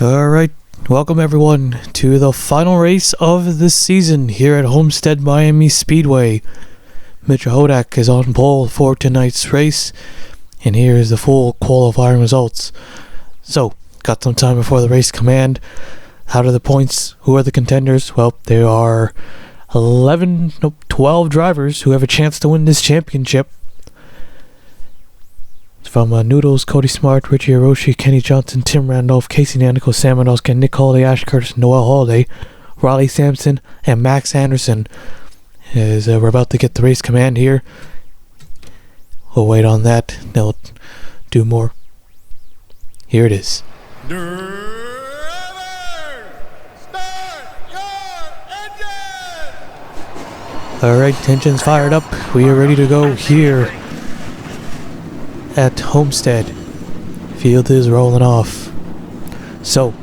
Alright, welcome everyone to the final race of the season here at Homestead-Miami Speedway. Mr. Hodak is on pole for tonight's race, and here is the full qualifying results. So, got some time before the race command. How are the points? Who are the contenders? Well, there are 12 drivers who have a chance to win this championship. From Noodles, Cody Smart, Richie Hiroshi, Kenny Johnson, Tim Randolph, Casey Nanico, Sam Manoskin, Nick Holiday, Ash Curtis, Noel Holiday, Riley Sampson, and Max Anderson. As we're about to get the race command here. We'll wait on that. They'll do more. Here it is. Alright, engines fired up. We are ready to go here at Homestead. Field is rolling off. So,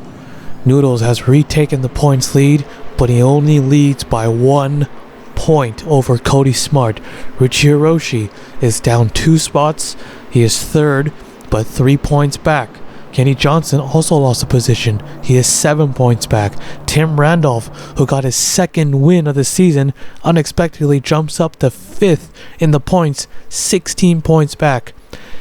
Noodles has retaken the points lead, but he only leads by 1 point over Cody Smart. Richie Hiroshi is down 2 spots. He is third, but 3 points back. Kenny Johnson also lost a position. He is 7 points back. Tim Randolph, who got his second win of the season, unexpectedly jumps up to 5th in the points, 16 points back.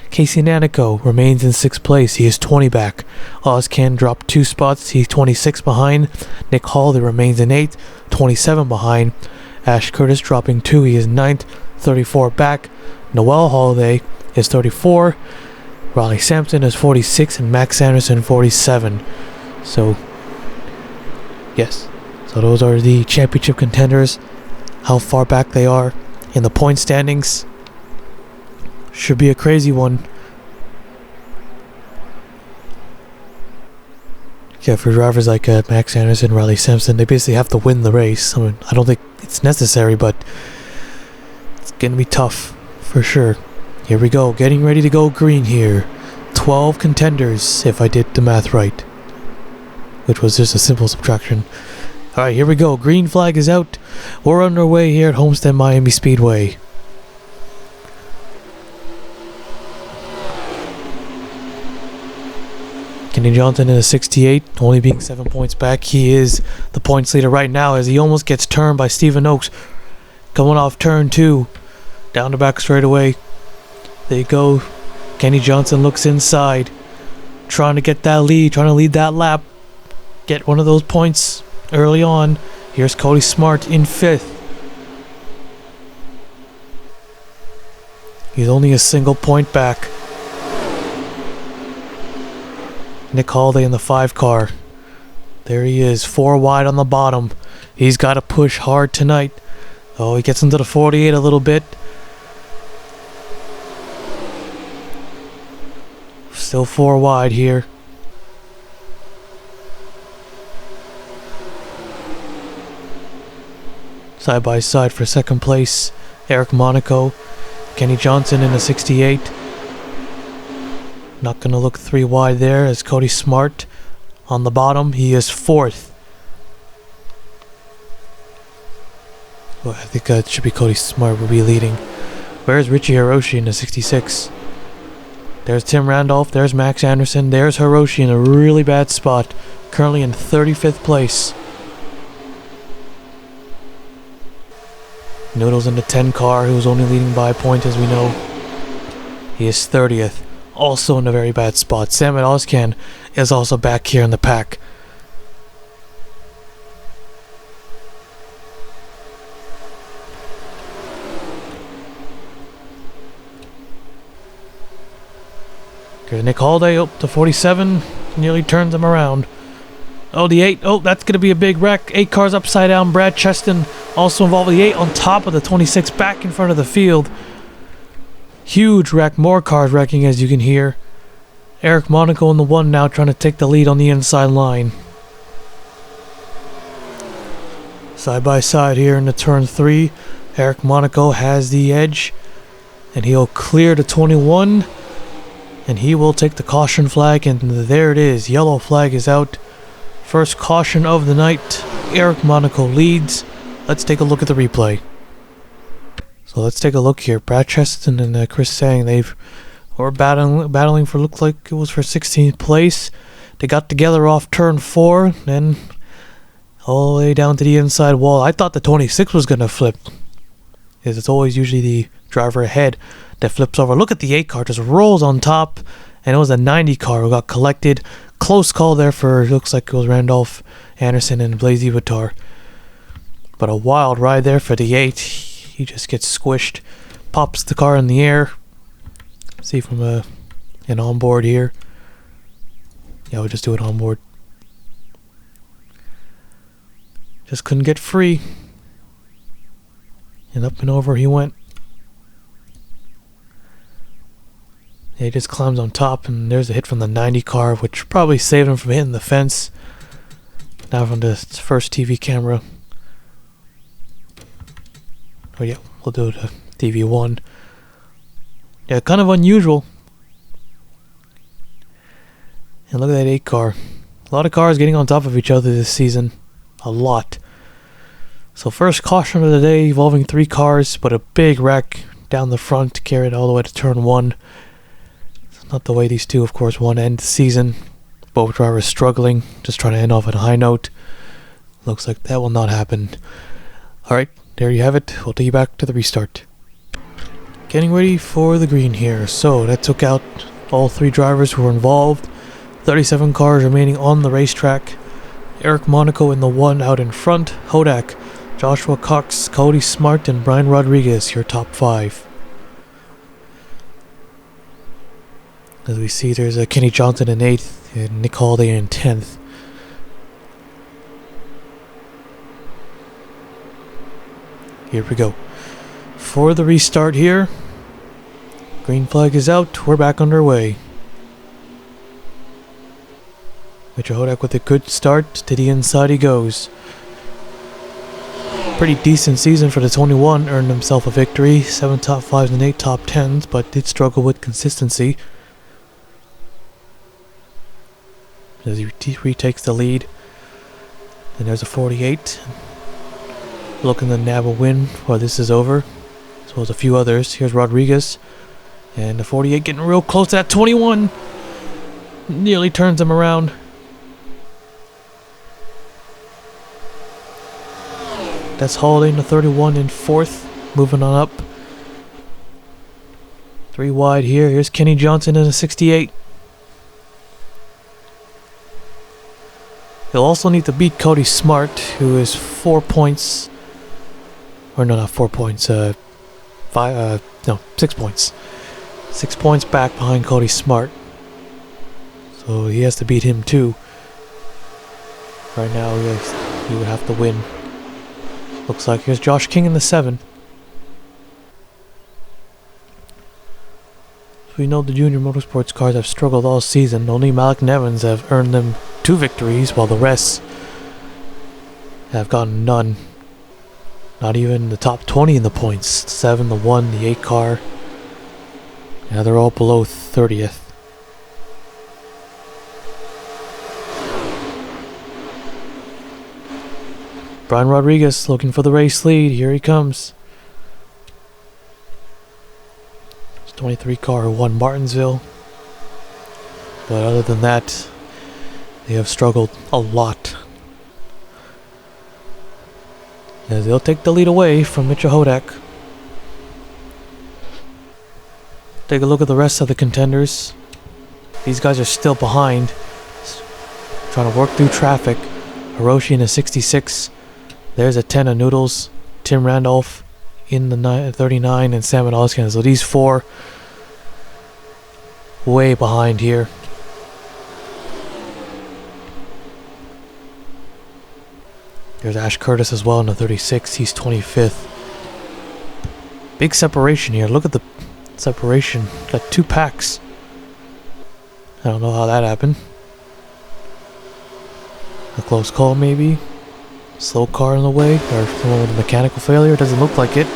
Casey Nanico remains in 6th place. He is 20 back. Ozcan dropped 2 spots. He's 26 behind. Nick Holiday remains in 8th, 27 behind. Ash Curtis dropping 2. He is 9th, 34 back. Noel Holiday is 34. Riley Sampson is 46 and Max Anderson 47. So, yes. So those are the championship contenders. How far back they are in the point standings. Should be a crazy one. Yeah, for drivers like Max Anderson, Riley Sampson, they basically have to win the race. I mean, I don't think it's necessary, but it's going to be tough for sure. Here we go, getting ready to go green here. 12 contenders, if I did the math right. Which was just a simple subtraction. Alright, here we go. Green flag is out. We're underway here at Homestead-Miami Speedway. Kenny Johnson in a 68, only being 7 points back. He is the points leader right now as he almost gets turned by Stephen Oakes. Coming off turn 2. Down the back straightaway. There you go. Kenny Johnson looks inside. Trying to get that lead. Trying to lead that lap. Get one of those points early on. Here's Cody Smart in 5th. He's only a single point back. Nick Holiday in the 5 car. There he is, 4 wide on the bottom. He's got to push hard tonight. Oh, he gets into the 48 a little bit. Still 4 wide here. Side by side for second place, Eric Monaco. Kenny Johnson in a 68. Not going to look 3 wide there as Cody Smart on the bottom. He is 4th. Well, I think it should be Cody Smart will be leading. Where's Richie Hiroshi in the 66? There's Tim Randolph. There's Max Anderson. There's Hiroshi in a really bad spot. Currently in 35th place. Noodles in the 10 car, who's only leading by a point as we know. He is 30th. Also in a very bad spot. Sam Ozcan is also back here in the pack. Okay, Nick Holiday up to 47. Nearly turns him around. Oh, the 8. Oh, that's going to be a big wreck. 8 cars upside down. Brad Cheston also involved with the 8 on top of the 26 back in front of the field. Huge wreck, more cars wrecking as you can hear. Eric Monaco in the 1 now trying to take the lead on the inside line. Side by side here in the turn 3. Eric Monaco has the edge. And he'll clear the 21. And he will take the caution flag. And there it is. Yellow flag is out. First caution of the night. Eric Monaco leads. Let's take a look at the replay. So let's take a look here. Brad Cheston and Chris Sang, they've were battling for, looked like it was for 16th place. They got together off turn 4, then all the way down to the inside wall. I thought the 26 was going to flip, because it's always usually the driver ahead that flips over. Look at the 8 car, just rolls on top, and it was a 90 car who got collected. Close call there for, looks like it was Randolph Anderson and Blaze Vitar. But a wild ride there for the 8. He just gets squished, pops the car in the air. See from an onboard here. Yeah, we'll just do it onboard. Just couldn't get free. And up and over he went. Yeah, he just climbs on top, and there's a hit from the 90 car, which probably saved him from hitting the fence. Now from the first TV camera. Oh yeah, we'll do the TV1. Yeah, kind of unusual. And look at that 8 car. A lot of cars getting on top of each other this season. A lot. So first caution of the day, involving 3 cars, but a big wreck down the front, carried all the way to turn 1. It's not the way these two, of course, want to end the season. Both drivers struggling, just trying to end off on a high note. Looks like that will not happen. Alright, there you have it. We'll take you back to the restart. Getting ready for the green here. So that took out all 3 drivers who were involved. 37 cars remaining on the racetrack. Eric Monaco in the 1 out in front. Hodak, Joshua Cox, Cody Smart, and Brian Rodriguez, your top 5. As we see, there's a Kenny Johnson in 8th and Nick Holiday in 10th. Here we go. For the restart here. Green flag is out. We're back underway. Mr. Hodak with a good start. To the inside he goes. Pretty decent season for the 21. Earned himself a victory. 7 top 5s and 8 top 10s, but did struggle with consistency. As he retakes the lead. And there's a 48. Looking to nab a win while this is over. As well as a few others. Here's Rodriguez. And the 48 getting real close to that 21. Nearly turns him around. That's Holiday in the 31 in 4th. Moving on up. 3 wide here. Here's Kenny Johnson in a 68. He'll also need to beat Cody Smart, who is 4 points. Or no, not 4 points. 6 points. 6 points back behind Cody Smart. So he has to beat him too. Right now he would have to win. Looks like here's Josh King in the 7. We know the junior motorsports cars have struggled all season. Only Malik and Evans have earned them 2 victories, while the rest have gotten none. Not even the top 20 in the points. The 7, the 1, the 8 car. Yeah, they're all below 30th. Brian Rodriguez looking for the race lead. Here he comes. It's 23 car who won Martinsville. But other than that, they have struggled a lot. As they'll take the lead away from Mitchell Hodak. Take a look at the rest of the contenders. These guys are still behind. Trying to work through traffic. Hiroshi in a 66. There's a 10 of Noodles. Tim Randolph in the 39 and Sam Oskin. So these 4 way behind here. There's Ash Curtis as well in the 36. He's 25th. Big separation here. Look at the separation. Got 2 packs. I don't know how that happened. A close call maybe. Slow car in the way, or someone with a mechanical failure. Doesn't look like it.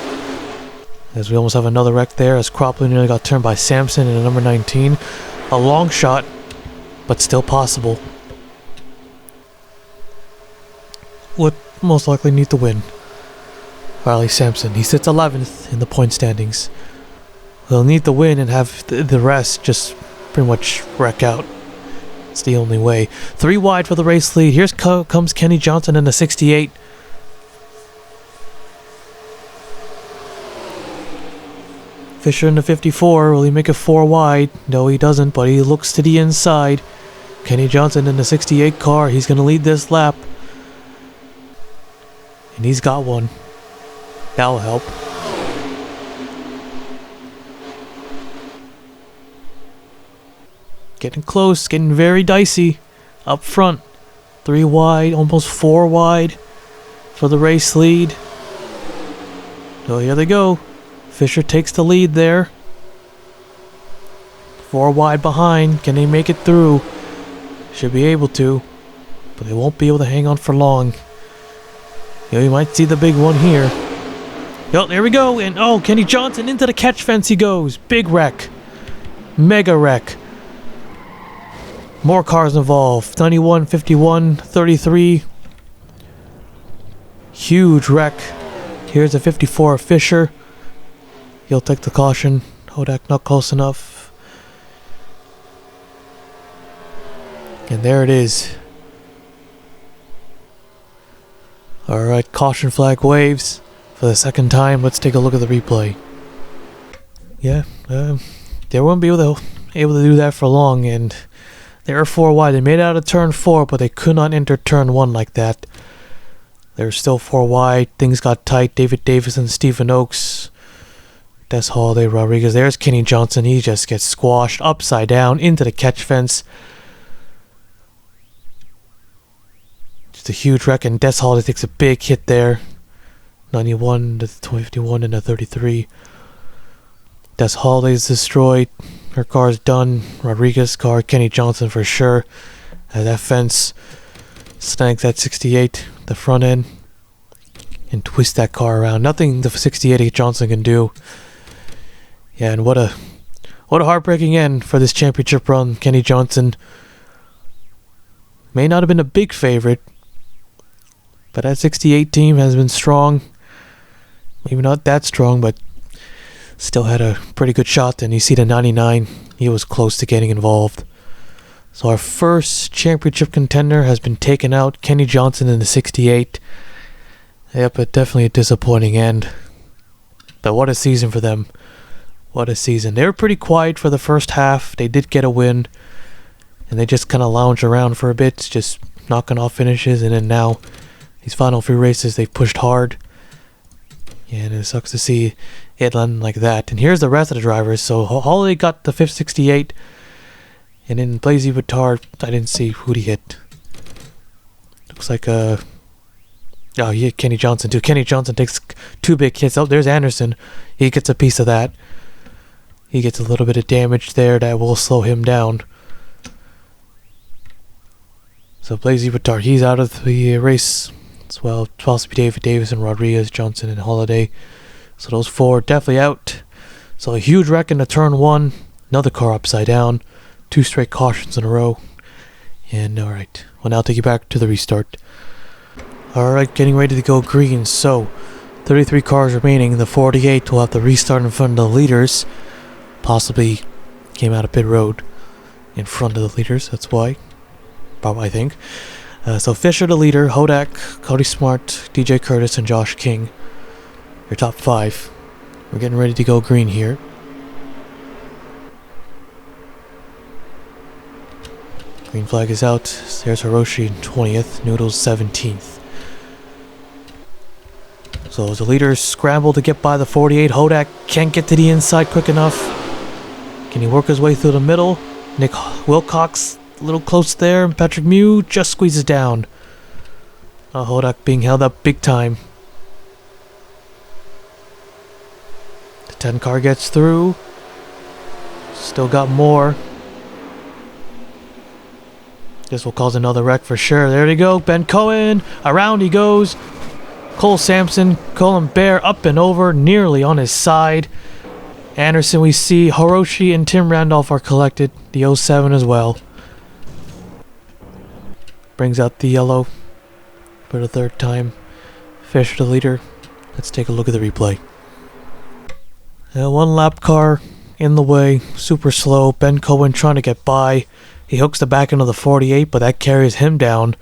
As we almost have another wreck there, as Cropley nearly got turned by Sampson in the number 19. A long shot, but still possible. Would most likely need to win. Riley Sampson. He sits 11th in the point standings. He'll need to win and have the rest just pretty much wreck out. That's the only way. 3 wide for the race lead. Here's comes Kenny Johnson in the 68. Fisher in the 54. Will he make it 4 wide? No, he doesn't, but he looks to the inside. Kenny Johnson in the 68 car. He's going to lead this lap. And he's got one. That'll help. Getting close, getting very dicey. Up front. 3 wide, almost 4 wide for the race lead. So here they go. Fisher takes the lead there. 4 wide behind. Can they make it through? Should be able to. But they won't be able to hang on for long. You might see the big one here. Yo, there we go. And oh, Kenny Johnson into the catch fence he goes. Big wreck. Mega wreck. More cars involved. 91, 51, 33. Huge wreck. Here's a 54 Fisher. He'll take the caution. Hodak not close enough. And there it is. Alright, caution flag waves for the second time. Let's take a look at the replay. Yeah, they won't be able to do that for long, and they were 4 wide. They made it out of turn 4, but they could not enter turn 1 like that. They were still 4 wide. Things got tight. David Davis and Stephen Oakes. Des Holiday, Rodriguez. There's Kenny Johnson. He just gets squashed upside down into the catch fence. Just a huge wreck, and Des Holiday takes a big hit there. 91 to 51 and a 33. Des Holiday's destroyed. Her car's done. Rodriguez's car, Kenny Johnson for sure. That fence snags that 68, the front end, and twist that car around. Nothing the 68 Johnson can do. Yeah, and what a heartbreaking end for this championship run. Kenny Johnson may not have been a big favorite, but that 68 team has been strong. Maybe not that strong, but still had a pretty good shot. And you see the 99, he was close to getting involved. So our first championship contender has been taken out. Kenny Johnson in the 68. Yep, but definitely a disappointing end. But what a season for them. What a season. They were pretty quiet for the first half. They did get a win. And they just kind of lounged around for a bit, just knocking off finishes. And then now, these final 3 races, they've pushed hard. Yeah, and it sucks to see it land like that. And here's the rest of the drivers. So Holiday got the 568. And then Blazy Vittard, I didn't see who he hit. Looks like oh, he hit Kenny Johnson too. Kenny Johnson takes 2 big hits. Oh, there's Anderson. He gets a piece of that. He gets a little bit of damage there that will slow him down. So Blazy Vittard, he's out of the race as well. It's supposed to be David Davis and Rodriguez, Johnson and Holiday. So those 4 definitely out. So a huge wreck in the turn 1. Another car upside down. 2 straight cautions in a row. And alright, we'll now take you back to the restart. Alright, getting ready to go green. So 33 cars remaining. The 48 will have to restart in front of the leaders. Possibly came out of pit road in front of the leaders. That's why. Probably, I think. So Fisher the leader, Hodak, Cody Smart, DJ Curtis, and Josh King. Your top 5. We're getting ready to go green here. Green flag is out. There's Hiroshi in 20th, Noodles 17th. So as the leaders scramble to get by the 48, Hodak can't get to the inside quick enough. Can he work his way through the middle? Nick Wilcox a little close there, and Patrick Mew just squeezes down. Hodak being held up big time. The 10 car gets through. Still got more. This will cause another wreck for sure. There they go. Ben Cohen. Around he goes. Cole Sampson. Colin Bear up and over. Nearly on his side. Anderson we see. Hiroshi and Tim Randolph are collected. The 07 as well. Brings out the yellow for the 3rd time. Fisher the leader. Let's take a look at the replay. 1 lap car in the way. Super slow. Ben Cohen trying to get by. He hooks the back end of the 48, but that carries him down.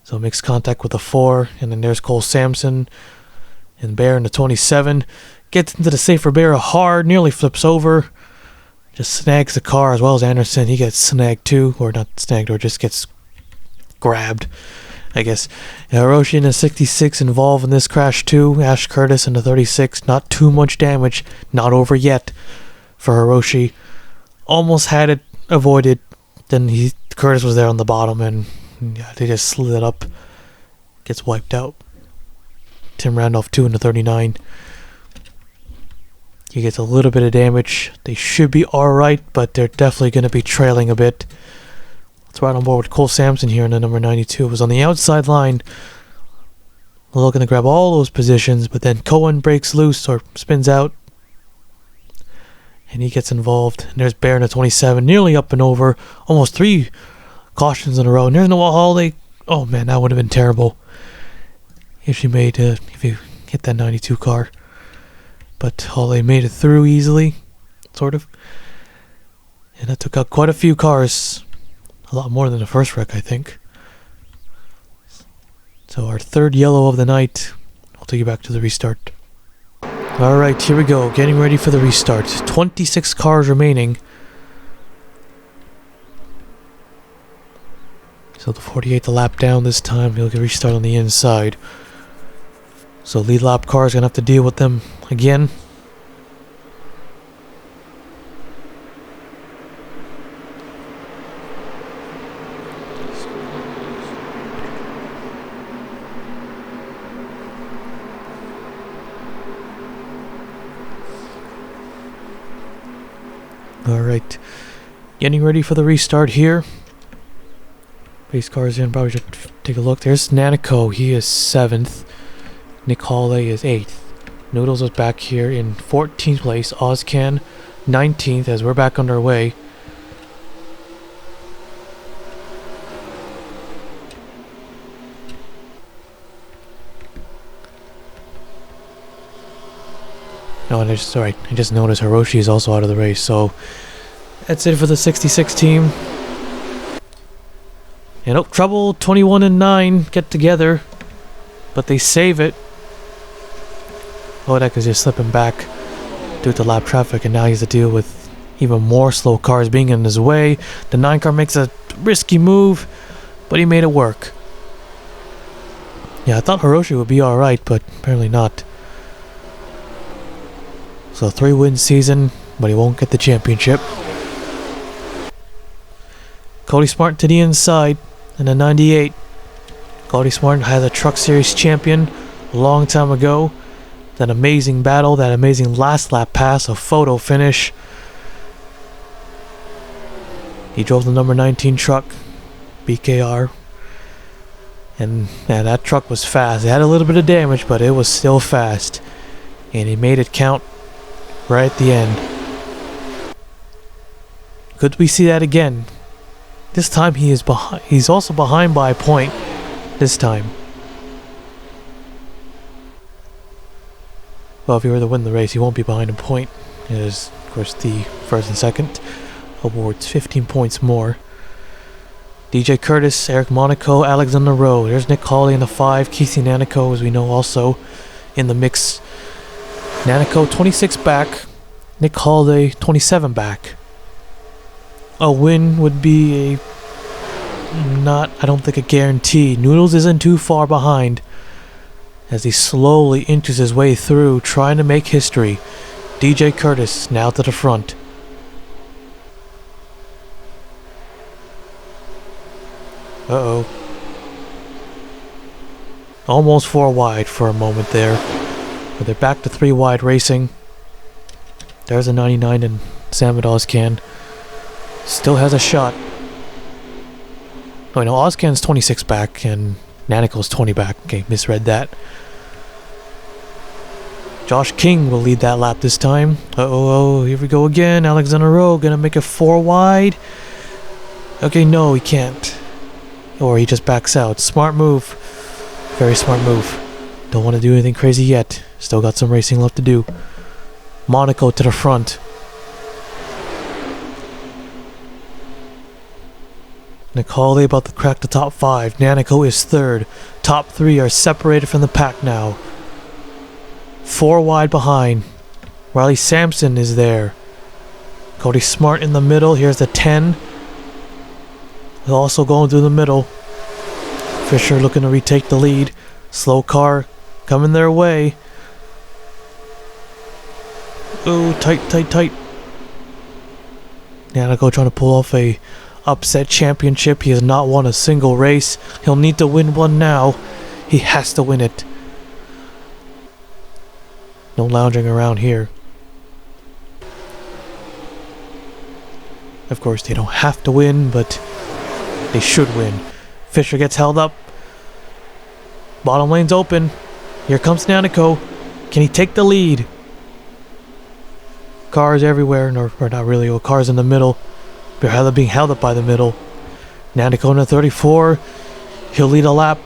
So makes contact with the 4, and then there's Cole Sampson and Bear in the 27. Gets into the safer barrier hard, nearly flips over. Just snags the car as well as Anderson. He gets snagged too, or not snagged, or just gets grabbed, I guess. Hiroshi in the 66 involved in this crash too. Ash Curtis in the 36. Not too much damage. Not over yet for Hiroshi. Almost had it avoided. Then Curtis was there on the bottom, and yeah, they just slid up. Gets wiped out. Tim Randolph too in the 39. He gets a little bit of damage. They should be alright, but they're definitely going to be trailing a bit. Let's ride on board with Cole Sampson here in the number 92. It was on the outside line. Looking to grab all those positions, but then Cohen breaks loose or spins out. And he gets involved. And there's Bear in the 27, nearly up and over. Almost 3 cautions in a row. And there's Noah Holiday. Oh man, that would have been terrible if you hit that 92 car. But Holiday made it through easily, sort of. And that took out quite a few cars. A lot more than the first wreck, I think. So our third yellow of the night. I'll take you back to the restart. Alright, here we go. Getting ready for the restart. 26 cars remaining. So the 48 the lap down this time. He'll get restart on the inside. So lead lap car is going to have to deal with them again. Alright, getting ready for the restart here. Base cars in, probably should take a look. There's Nanico, he is 7th. Nick Hawley is 8th. Noodles is back here in 14th place. Ozcan 19th as we're back underway. No, and I just noticed Hiroshi is also out of the race, so that's it for the 66 team. And oh, trouble, 21 and 9 get together, but they save it. Hodak is just slipping back due to lap traffic, and now he has to deal with even more slow cars being in his way. The 9 car makes a risky move, but he made it work. Yeah, I thought Hiroshi would be alright, but apparently not. So 3-win season, but he won't get the championship. Cody Smart to the inside in the 98. Cody Smart has a Truck Series champion a long time ago. That amazing battle, that amazing last lap pass, a photo finish. He drove the number 19 truck, BKR. And man, that truck was fast. It had a little bit of damage, but it was still fast. And he made it count right at the end. Could we see that again? This time he is behind. He's also behind by a point this time. Well, if he were to win the race, he won't be behind a point. It is, of course, the first and second. Awards 15 points more. DJ Curtis, Eric Monaco, Alexander Rowe. There's Nick Hawley in the 5. Casey Nanico, as we know, also in the mix. Nanico 26 back. Nick Hawley 27 back. A win would be I don't think a guarantee. Noodles isn't too far behind as he slowly inches his way through, trying to make history. DJ Curtis now to the front. Uh-oh. Almost 4 wide for a moment there. But they're back to 3 wide racing. There's a 99 and Sam Ozcan. Still has a shot. Oh no, Ozcan's 26 back and Nanico's 20 back. Okay, misread that. Josh King will lead that lap this time. Uh-oh, here we go again. Alexander Rowe gonna make it 4 wide. Okay, no, he can't. Or he just backs out. Smart move. Very smart move. Don't want to do anything crazy yet. Still got some racing left to do. Monaco to the front. Nicole about to crack the top 5. Nanico is 3rd. Top 3 are separated from the pack now. 4 wide behind. Riley Sampson is there. Cody Smart in the middle. Here's the 10. Also going through the middle. Fisher looking to retake the lead. Slow car coming their way. Ooh, tight. Nanico trying to pull off a upset championship. He has not won a single race. He'll need to win one now. He has to win it. No lounging around here. Of course, they don't have to win, but they should win. Fisher gets held up. Bottom lane's open. Here comes Nanico. Can he take the lead? Cars everywhere, or not really, or cars in the middle. They're being held up by the middle. Nanico in the 34. He'll lead a lap.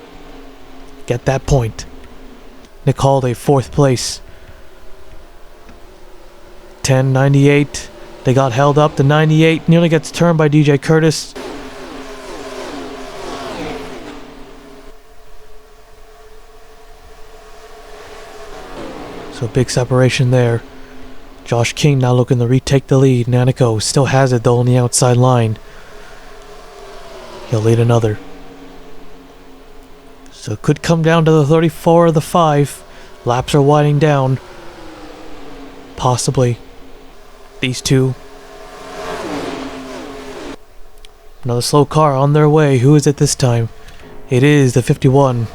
Get that point. Nick Holiday, 4th place. 10.98. They got held up. The 98 nearly gets turned by DJ Curtis. So big separation there. Josh King now looking to retake the lead. Nanico still has it though on the outside line. He'll lead another. So it could come down to the 34 or the 5. Laps are winding down. Possibly. These two. Another slow car on their way. Who is it this time? It is the 51.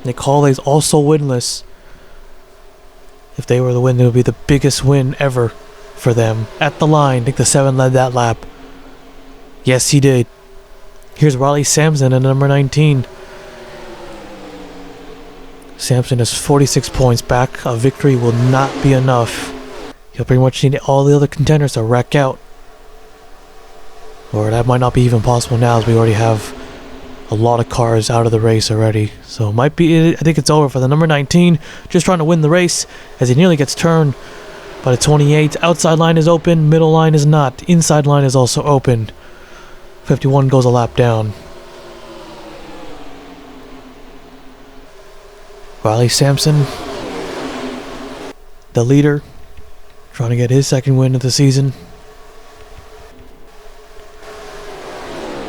Nick Holiday's also winless. If they were to win, it would be the biggest win ever for them. At the line, Nick the 7 led that lap. Yes, he did. Here's Riley Sampson at number 19. Sampson is 46 points back. A victory will not be enough. He'll pretty much need all the other contenders to wreck out. Or that might not be even possible now, as we already have a lot of cars out of the race already. So it might be, I think it's over for the number 19. Just trying to win the race as he nearly gets turned by the 28. Outside line is open, middle line is not. Inside line is also open. 51 goes a lap down. Riley Sampson, the leader, trying to get his 2nd win of the season.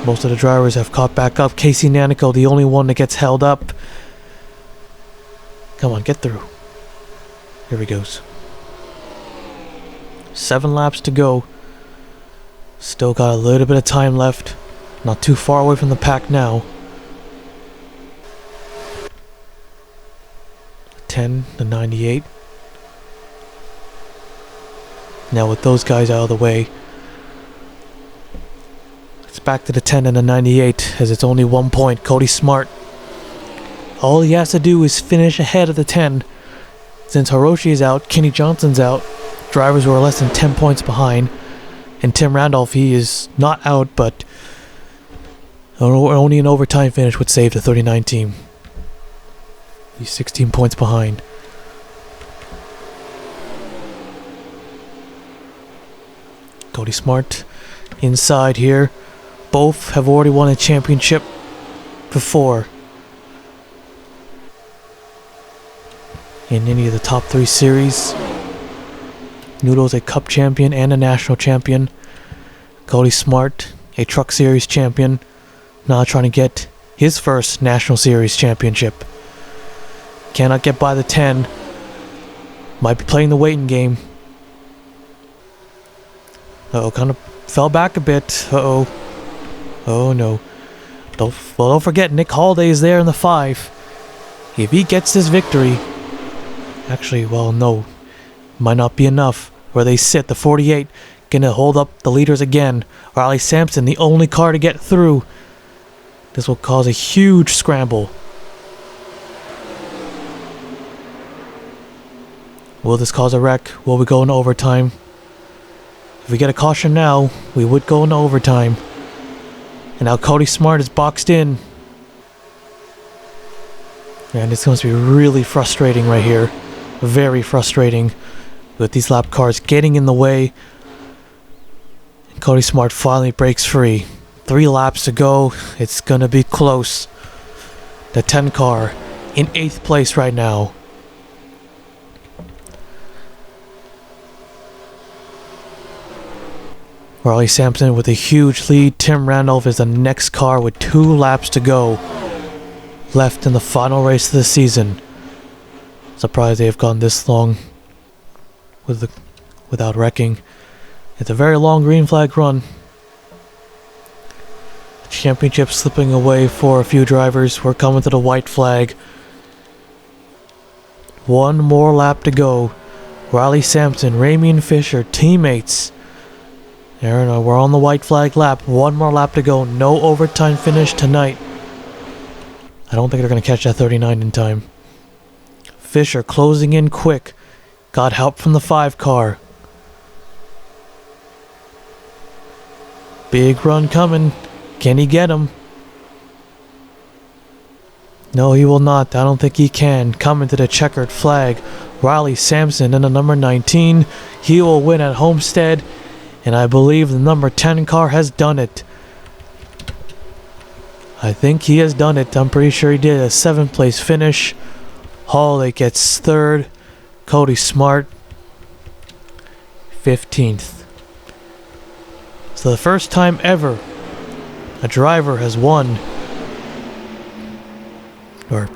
Most of the drivers have caught back up. Casey Nanico, the only one that gets held up. Come on, get through. Here he goes. 7 laps to go. Still got a little bit of time left. Not too far away from the pack now. 10, the 98. Now with those guys out of the way, it's back to the 10 and the 98 as it's only 1 point. Cody Smart. All he has to do is finish ahead of the 10. Since Hiroshi is out, Kenny Johnson's out. Drivers who are less than 10 points behind. And Tim Randolph, he is not out, but only an overtime finish would save the 39 team. He's 16 points behind. Cody Smart inside here. Both have already won a championship before in any of the top 3 series. Noodle's a Cup champion and a national champion. Cody Smart, a Truck Series champion, now trying to get his first National Series championship. Cannot get by the 10. Might be playing the waiting game. Uh-oh, kind of fell back a bit. Uh-oh. Oh no. Don't forget, Nick Holiday is there in the 5. If he gets this victory... Actually, well, no. Might not be enough. Where they sit, the 48, gonna hold up the leaders again. Riley Sampson, the only car to get through. This will cause a huge scramble. Will this cause a wreck? Will we go into overtime? If we get a caution now, we would go into overtime. And now Cody Smart is boxed in. And it's going to be really frustrating right here. Very frustrating with these lap cars getting in the way. Cody Smart finally breaks free. 3 laps to go. It's gonna be close. The 10 car in 8th place right now. Riley Sampson with a huge lead. Tim Randolph is the next car with 2 laps to go left in the final race of the season. Surprised they have gone this long without wrecking. It's a very long green flag run. The championship slipping away for a few drivers. We're coming to the white flag. 1 more lap to go. Riley Sampson, Ramian Fisher, teammates. There, we're on the white flag lap. 1 more lap to go. No overtime finish tonight. I don't think they're going to catch that 39 in time. Fisher closing in quick. Got help from the 5 car. Big run coming. Can he get him? No, he will not. I don't think he can. Coming to the checkered flag. Riley Sampson in the number 19. He will win at Homestead. And I believe the number 10 car has done it. I think he has done it. I'm pretty sure he did. A 7th place finish. Holiday gets 3rd. Cody Smart 15th. So the first time ever a driver has won, or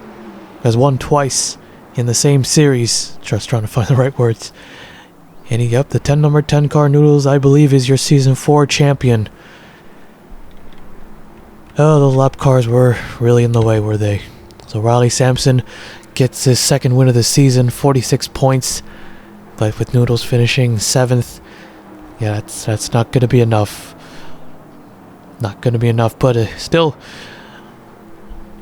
has won twice in the same series. Just trying to find the right words. And yep, the number 10 car Noodles, I believe, is your season 4 champion. Oh, those lap cars were really in the way, were they? So Riley Sampson gets his 2nd win of the season, 46 points. But with Noodles finishing 7th, yeah, that's not going to be enough. Not going to be enough, but still,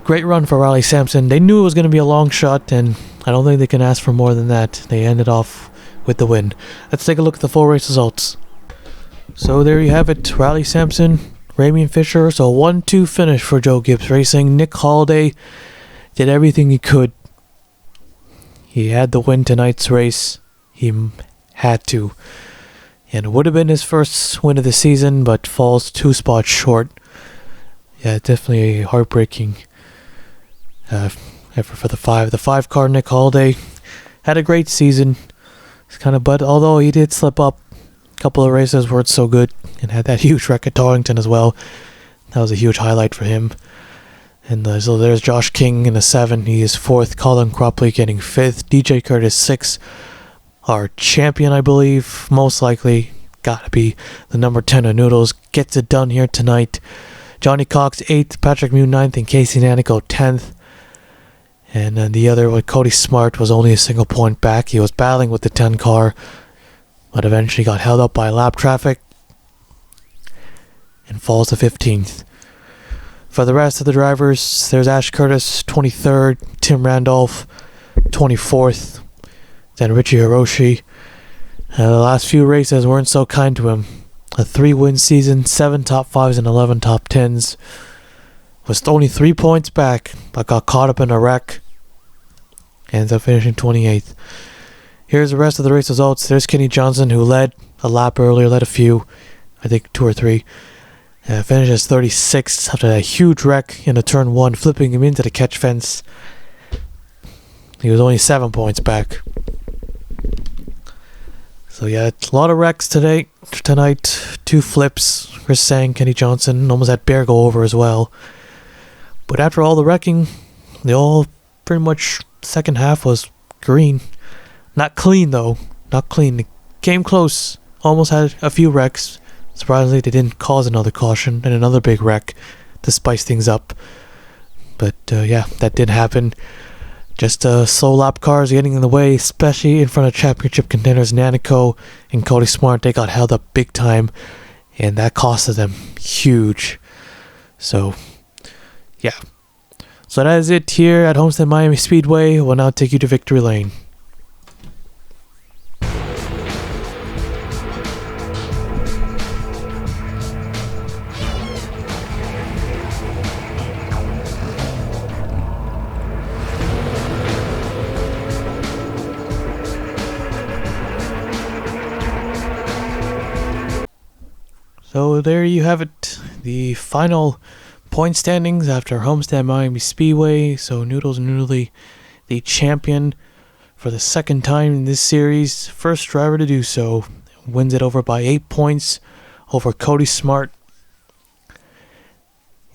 great run for Riley Sampson. They knew it was going to be a long shot, and I don't think they can ask for more than that. They ended off with the win. Let's take a look at the full race results. So there you have it. Riley Sampson, Ramian Fisher. So 1-2 finish for Joe Gibbs Racing. Nick Holiday did everything he could. He had to win tonight's race. He had to. And it would have been his first win of the season, but falls 2 spots short. Yeah, definitely a heartbreaking effort for the 5. The 5 car, Nick Holiday, had a great season. But although he did slip up a couple of races weren't so good, and had that huge wreck at Torrington as well. That was a huge highlight for him. And so there's Josh King in the 7. He is 4th. Colin Cropley getting 5th. DJ Curtis 6th. Our champion, I believe, most likely, gotta be the number 10 of Noodles. Gets it done here tonight. Johnny Cox 8th. Patrick Mew 9th. And Casey Nanico 10th. And then the other, with Cody Smart, was only a single point back. He was battling with the 10 car, but eventually got held up by lap traffic and falls to 15th. For the rest of the drivers, there's Ash Curtis, 23rd, Tim Randolph, 24th, then Richie Hiroshi. The last few races weren't so kind to him. A 3-win season, 7 top 5s and 11 top 10s. Was only 3 points back, but got caught up in a wreck. Ends up finishing 28th. Here's the rest of the race results. There's Kenny Johnson, who led a lap earlier, led a few, I think 2 or 3. Finishes 36th after a huge wreck in a turn 1, flipping him into the catch fence. He was only 7 points back. So yeah, a lot of wrecks tonight. 2 flips. Chris Sang, Kenny Johnson, almost had Bear go over as well. But after all the wrecking, they all pretty much, second half was green. Not clean though. Not clean. It came close. Almost had a few wrecks. Surprisingly, they didn't cause another caution and another big wreck to spice things up. But yeah, that did happen. Just slow lap cars getting in the way, especially in front of championship contenders Nanico and Cody Smart. They got held up big time, and that costed them huge. So yeah. So that is it here at Homestead-Miami Speedway. We'll now take you to Victory Lane. So there you have it. The final point standings after Homestead-Miami Speedway. So Noodles Noodly, the champion for the second time in this series. First driver to do so. Wins it over by 8 points over Cody Smart.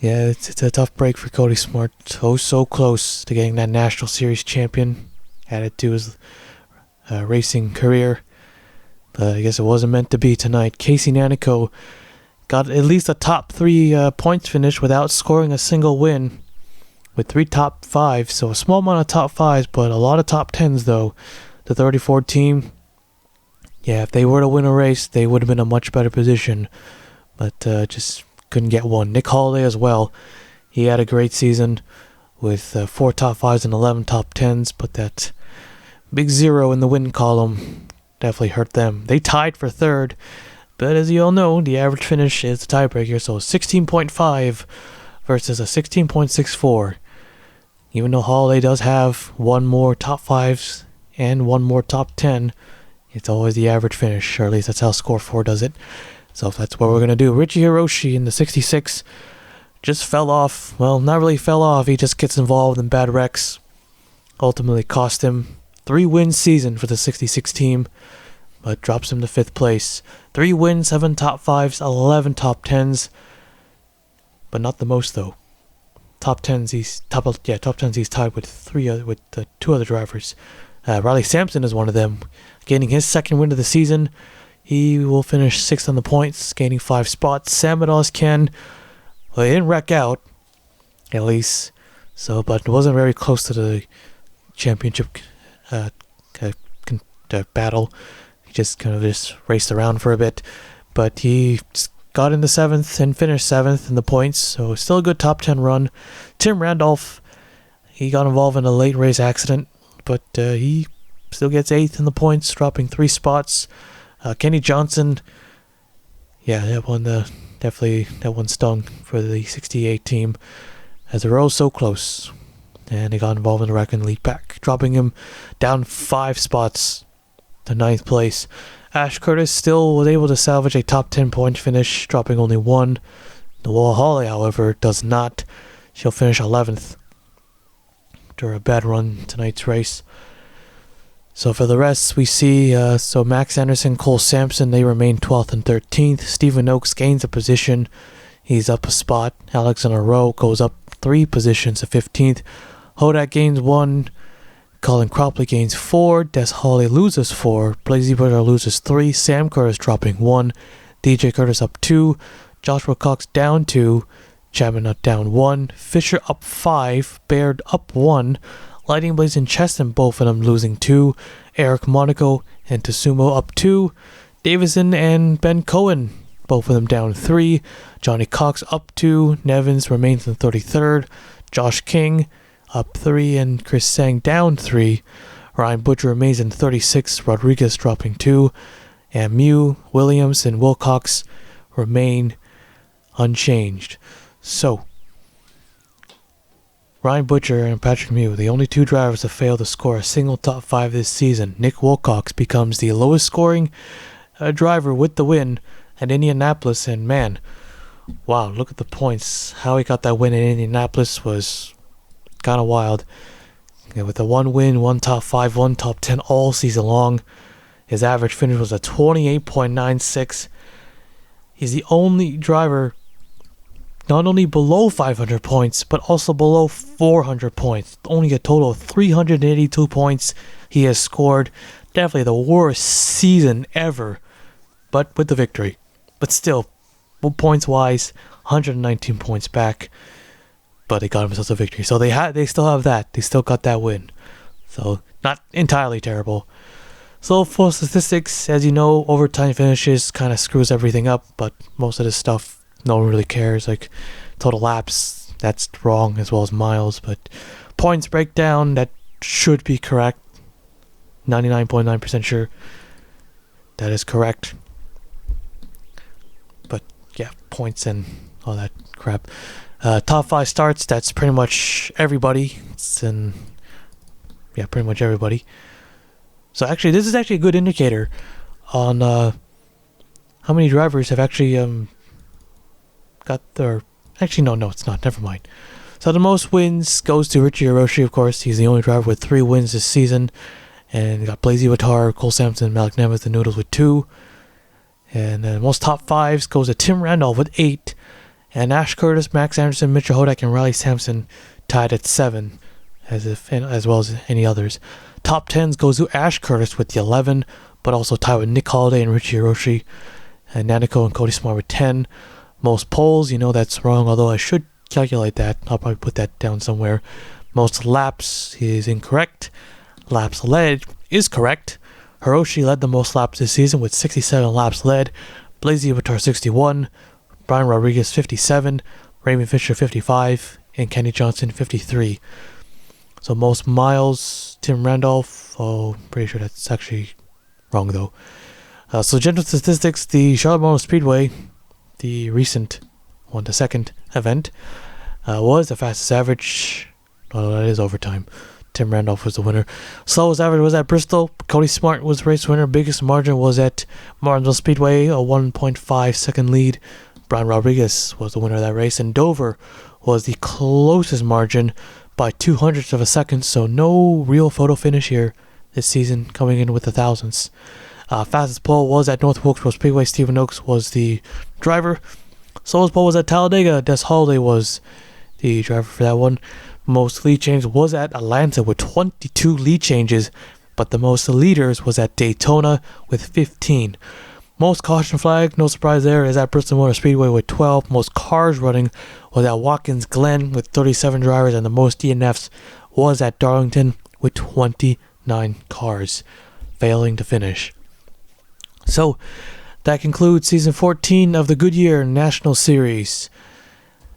Yeah, it's a tough break for Cody Smart. So close to getting that National Series champion. Added to his racing career. But I guess it wasn't meant to be tonight. Casey Nanico got at least a top 3 points finish without scoring a single win. With 3 top 5s. So a small amount of top 5s, but a lot of top 10s though. The 34 team. Yeah, if they were to win a race, they would have been in a much better position. But just couldn't get one. Nick Holiday as well. He had a great season with 4 top 5s and 11 top 10s. But that big 0 in the win column definitely hurt them. They tied for third. But as you all know, the average finish is the tiebreaker. So 16.5 versus a 16.64. Even though Holiday does have 1 more top 5s and 1 more top 10, it's always the average finish, or at least that's how Score 4 does it. So that's what we're going to do. Richie Hiroshi in the 66 just fell off. Well, not really fell off. He just gets involved in bad wrecks. Ultimately cost him 3-win season for the 66 team, but drops him to 5th place. 3 wins, 7 top 5s, 11 top 10s, but not the most though. Top 10s he's tied with 2 other drivers. Riley Sampson is one of them, gaining his 2nd win of the season. He will finish 6th on the points, gaining 5 spots. Sam Ken, well, he didn't wreck out, at least, but it wasn't very close to the championship battle. He just kind of raced around for a bit, but he just got into 7th and finished 7th in the points, so still a good top 10 run. Tim Randolph, he got involved in a late race accident, but he still gets 8th in the points, dropping 3 spots. Kenny Johnson, yeah, that one stung for the 68 team, as they were all so close, and he got involved in the wreck and lead back, dropping him down 5 spots to 9th place. Ash Curtis still was able to salvage a top 10 point finish, dropping only 1. Noelle Hawley, however, does not. She'll finish 11th after a bad run in tonight's race. So for the rest, we see Max Anderson, Cole Sampson, they remain 12th and 13th. Stephen Oakes gains a position. He's up a spot. Alexander Rowe goes up 3 positions to 15th. Hodak gains 1. Colin Cropley gains 4. Des Hawley loses 4. Blazy Brother loses 3. Sam Curtis dropping 1. DJ Curtis up 2. Joshua Cox down 2. Chapman Nutt down 1. Fisher up 5. Baird up 1. Lighting Blaze and Cheston, both of them losing 2. Eric Monaco and Tsumo up 2. Davison and Ben Cohen, both of them down 3. Johnny Cox up 2. Nevins remains in 33rd. Josh King up 3 and Chris Sang down 3. Ryan Butcher remains in 36. Rodriguez dropping 2. And Mew, Williams, and Wilcox remain unchanged. So, Ryan Butcher and Patrick Mew, the only 2 drivers to fail to score a single top 5 this season. Nick Wilcox becomes the lowest scoring driver with the win at Indianapolis, and man, wow, look at the points. How he got that win in Indianapolis was kind of wild. With a 1 win, 1 top 5, 1 top 10 all season long, his average finish was a 28.96. He's the only driver not only below 500 points, but also below 400 points. Only a total of 382 points he has scored. Definitely the worst season ever, but with the victory. But still, points-wise, 119 points back, but they got themselves a victory. So they still have that. They still got that win. So, not entirely terrible. So, for statistics, as you know, overtime finishes kind of screws everything up, but most of this stuff no one really cares. Like total laps, that's wrong, as well as miles. But points breakdown, that should be correct. 99.9% sure that is correct. But yeah, points and all that crap. Top 5 starts, that's pretty much everybody. Pretty much everybody. So actually, this is actually a good indicator on how many drivers have actually Actually, no, it's not. Never mind. So the most wins goes to Richie Hiroshi, of course. He's the only driver with 3 wins this season. And we got Blazy Vitar, Cole Sampson, Malik Nemeth, the Noodles with 2. And then most top 5s goes to Tim Randolph with 8. And Ash Curtis, Max Anderson, Mitchell Hodak, and Riley Sampson tied at 7, as well as any others. Top 10s goes to Ash Curtis with the 11, but also tied with Nick Holiday and Richie Hiroshi. And Nanako and Cody Smart with 10. Most poles, that's wrong, although I should calculate that. I'll probably put that down somewhere. Most laps is incorrect. Laps led is correct. Hiroshi led the most laps this season with 67 laps led. Blazy Vitar 61. Brian Rodriguez 57. Raymond Fisher 55. And Kenny Johnson 53. So most miles, Tim Randolph. Oh, pretty sure that's actually wrong though. So general statistics, the Charlotte Motor Speedway, the recent one, the second event, was the fastest average. Well, that is overtime. Tim Randolph was the winner. Slowest average was at Bristol. Cody Smart was race winner. Biggest margin was at Martinsville Speedway, a 1.5 second lead. Brian Rodriguez was the winner of that race. And Dover was the closest margin by 0.02 of a second. So no real photo finish here this season, coming in with the thousands. Fastest pole was at North Wilkesboro Speedway. Stephen Oakes was the driver. Slowest pole was at Talladega. Des Holiday was the driver for that one. Most lead changes was at Atlanta with 22 lead changes, but the most leaders was at Daytona with 15. Most caution flag, no surprise there, is at Bristol Motor Speedway with 12. Most cars running was at Watkins Glen with 37 drivers, and the most DNFs was at Darlington with 29 cars, failing to finish. So, that concludes Season 14 of the Goodyear National Series.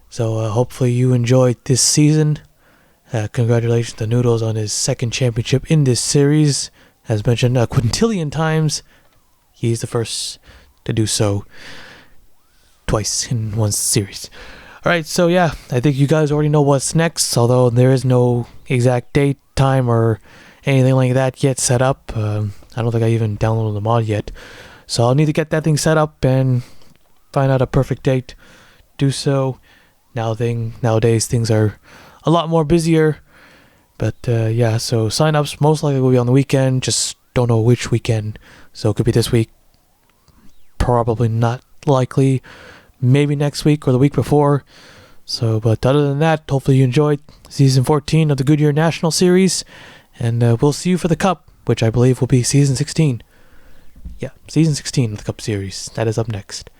So, hopefully you enjoyed this season. Congratulations to Noodles on his second championship in this series. As mentioned a quintillion times, he's the first to do so twice in one series. Alright, so yeah, I think you guys already know what's next, although there is no exact date, time, or anything like that yet set up. I don't think I even downloaded the mod yet. So I'll need to get that thing set up and find out a perfect date. Do so. Nowadays things are a lot more busier. But yeah, so sign-ups most likely will be on the weekend. Just don't know which weekend. So it could be this week. Probably not likely. Maybe next week or the week before. So, but other than that, hopefully you enjoyed Season 14 of the Goodyear National Series. And we'll see you for the Cup, which I believe will be Season 16. Yeah, Season 16 of the Cup Series. That is up next.